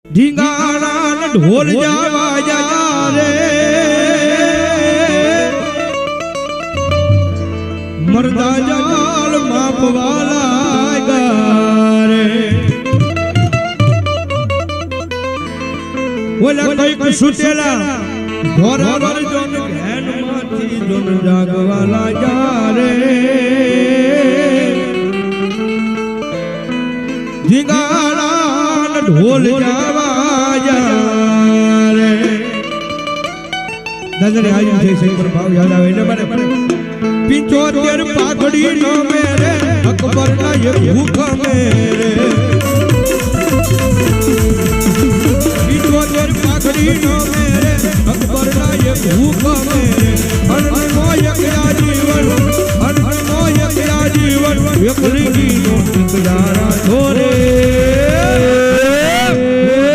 ઢીંગાણા ઢોલ જાવા જા રે મરદા જાલ માપવાલા ગારે ઓલા કઈક સુતેલા ઘોરા વરજોન ઘેનમાંથી જોન જાગવાલા જા રે ઢીંગાણા ઢોલ જાવા જા રે નજરે આવી છે શંકર ભાવ યાદ આવે એટલે મને 75 પાઘડી નો મેરે અકબર ના એ ભૂખ મેરે 75 પાઘડી નો